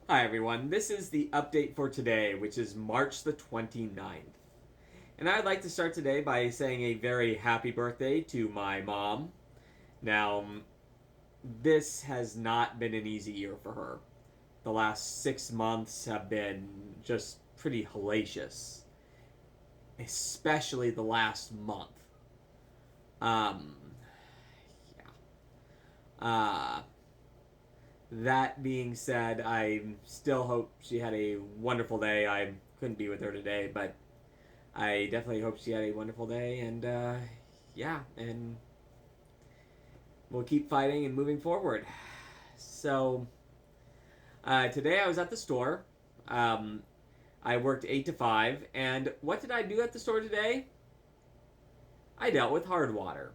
Hi everyone, this is the update for today, which is March the 29th. And I'd like to start today by saying a very happy birthday to my mom. Now, this has not been an easy year for her. The last 6 months have been just pretty hellacious, especially the last month. Um, yeah. That being said, I still hope she had a wonderful day. I couldn't be with her today, but I definitely hope she had a wonderful day, and yeah, and we'll keep fighting and moving forward. So today I was at the store. Um, I worked 8 to 5, and what did I do at the store today? I dealt with hard water.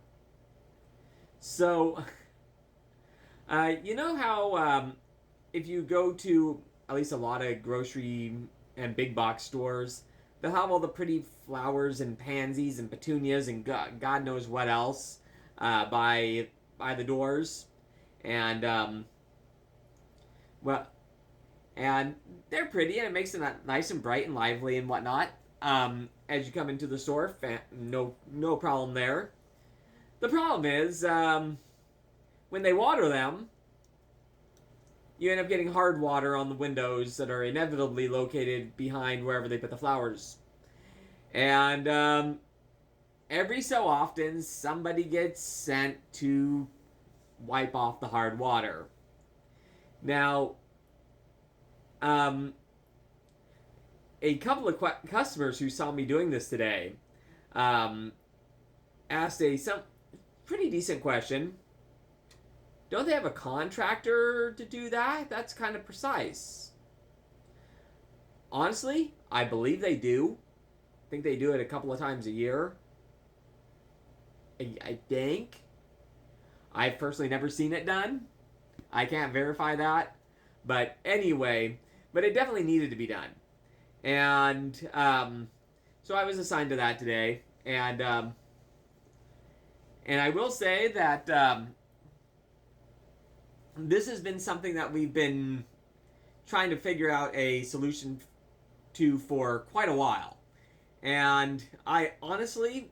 So you know how if you go to at least a lot of grocery and big box stores, they'll have all the pretty flowers and pansies and petunias and God knows what else by the doors, and well, and they're pretty and it makes it nice and bright and lively and whatnot. As you come into the store, no problem there. The problem is when they water them, you end up getting hard water on the windows that are inevitably located behind wherever they put the flowers. And every so often, somebody gets sent to wipe off the hard water. Now, um, a couple of customers who saw me doing this today um, asked some pretty decent question. Don't they have a contractor to do that? That's kind of precise. Honestly, I believe they do. I think they do it a couple of times a year. I think. I've personally never seen it done. I can't verify that. But anyway, but it definitely needed to be done. And so I was assigned to that today. And I will say that this has been something that we've been trying to figure out a solution to for quite a while. And I honestly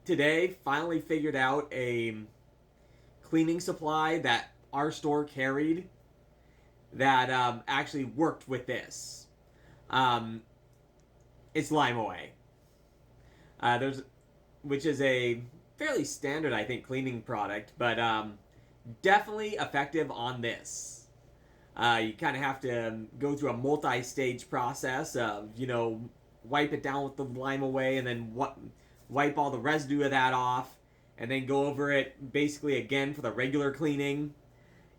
today finally figured out a cleaning supply that our store carried that actually worked with this. Um, it's Limeaway. There's, which is a fairly standard, I think, cleaning product, but definitely effective on this. You kind of have to go through a multi-stage process of, wipe it down with the Limeaway and then wipe all the residue of that off, and then go over it basically again for the regular cleaning.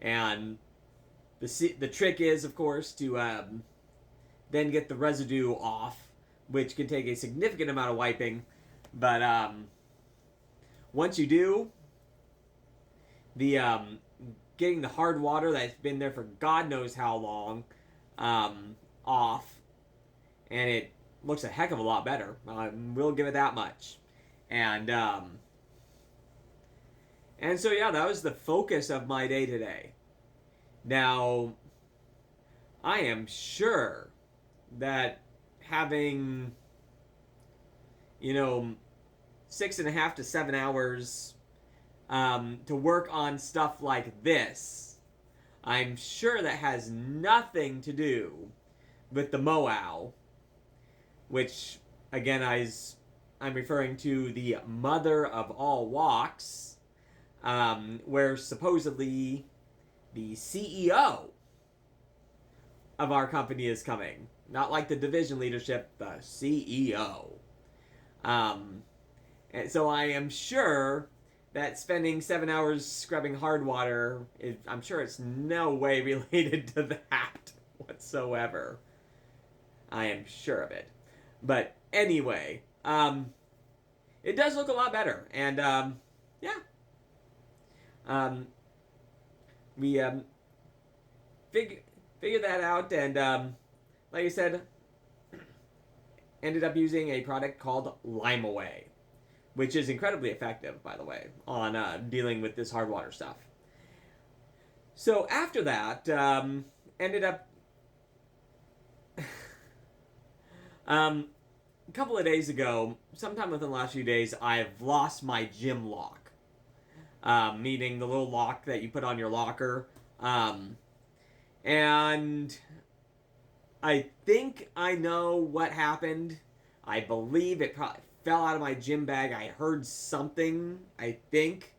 And the trick is, of course, to then get the residue off, which can take a significant amount of wiping. But once you do, the getting the hard water that's been there for God knows how long off, and it looks a heck of a lot better. We'll give it that much. And and so yeah, that was the focus of my day today. Now, I am sure that having, you know, 6.5 to 7 hours to work on stuff like this, I'm sure that has nothing to do with the MOAU, which, again, I'm referring to the mother of all walks, where supposedly the CEO of our company is coming. Not like the division leadership, the CEO. And so I am sure that spending 7 hours scrubbing hard water, I'm sure it's no way related to that whatsoever. I am sure of it. But anyway, it does look a lot better. And yeah, um, we fig- figured that out. And like I said, ended up using a product called Limeaway, which is incredibly effective, by the way, on dealing with this hard water stuff. So after that, ended up A couple of days ago, sometime within the last few days, I've lost my gym lock. Meaning the little lock that you put on your locker. And I think I know what happened. I believe it probably fell out of my gym bag. I heard something, I think.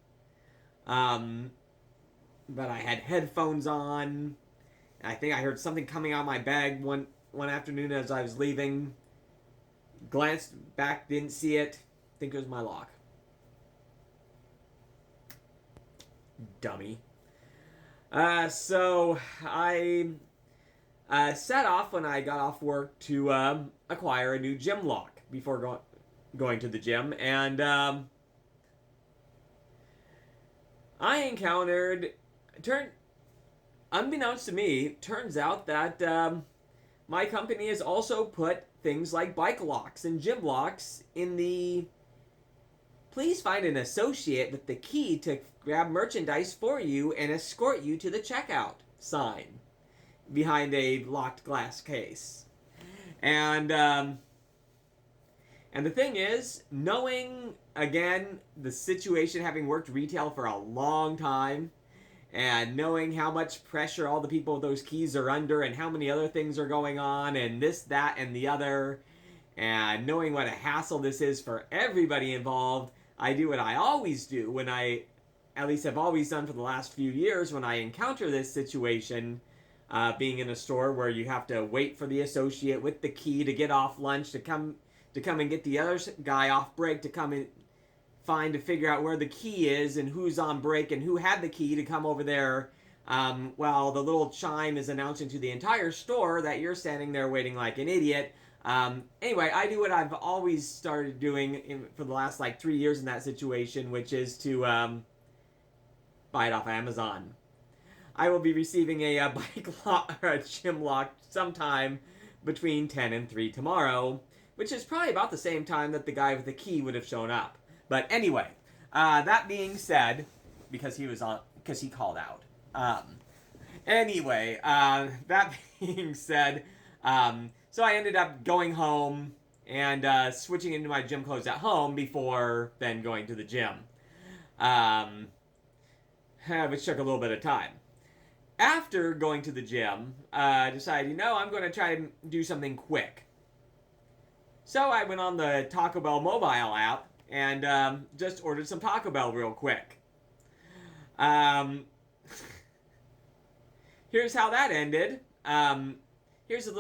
But I had headphones on. I think I heard something coming out of my bag one afternoon as I was leaving. Glanced back, didn't see it. Think it was my lock. Dummy. So I set off when I got off work to acquire a new gym lock before going to the gym, and I encountered unbeknownst to me, turns out that my company has also put things like bike locks and gym locks in the "please find an associate with the key to grab merchandise for you and escort you to the checkout" sign behind a locked glass case. And the thing is, knowing, again, the situation, having worked retail for a long time, and knowing how much pressure all the people with those keys are under and how many other things are going on and this, that, and the other, and knowing what a hassle this is for everybody involved, I do what I always do when at least have always done for the last few years when I encounter this situation, being in a store where you have to wait for the associate with the key to get off lunch to come and get the other guy off break to come and to figure out where the key is and who's on break and who had the key to come over there, while the little chime is announcing to the entire store that you're standing there waiting like an idiot. Anyway, I do what I've always started doing for the last 3 years in that situation, which is to buy it off Amazon. I will be receiving a bike lock or a gym lock sometime between 10 and 3 tomorrow, which is probably about the same time that the guy with the key would have shown up. But anyway, that being said, because he called out. Anyway, that being said, so I ended up going home and switching into my gym clothes at home before then going to the gym, which took a little bit of time. After going to the gym, I decided, I'm going to try and do something quick. So I went on the Taco Bell mobile app and just ordered some Taco Bell real quick. Here's how that ended. This is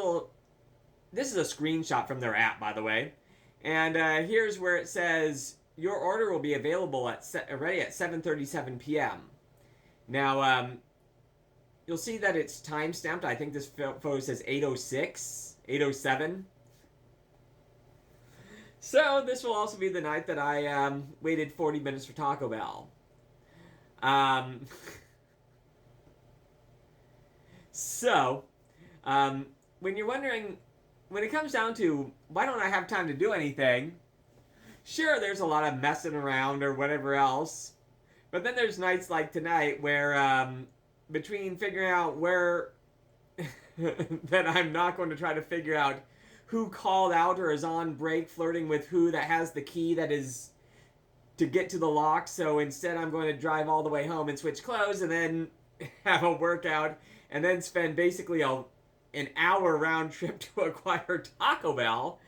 a screenshot from their app, by the way. And here's where it says, your order will be available ready at 7:37 p.m. Now, you'll see that it's time-stamped. I think this photo says 8:06, 8:07. So this will also be the night that I waited 40 minutes for Taco Bell. So, when you're wondering, when it comes down to why don't I have time to do anything, sure, there's a lot of messing around or whatever else, but then there's nights like tonight where between figuring out where that I'm not going to try to figure out who called out or is on break flirting with who that has the key that is to get to the lock. So instead I'm going to drive all the way home and switch clothes and then have a workout and then spend basically an hour round trip to acquire Taco Bell,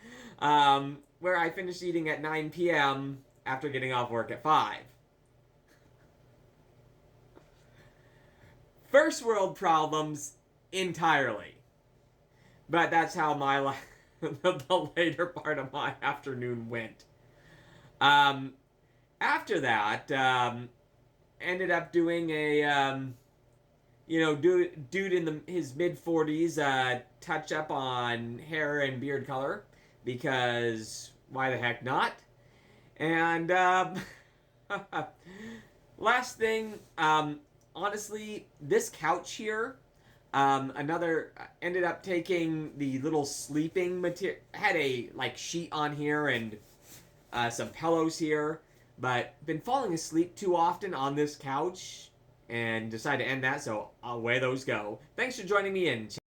where I finished eating at 9 p.m. after getting off work at 5. First world problems entirely. But that's how my the later part of my afternoon went. After that, ended up doing a dude in his mid-40s touch up on hair and beard color, because why the heck not? And last thing, honestly, this couch here, ended up taking the little sleeping material, had a sheet on here and some pillows here, but been falling asleep too often on this couch and decided to end that, so away those go. Thanks for joining me in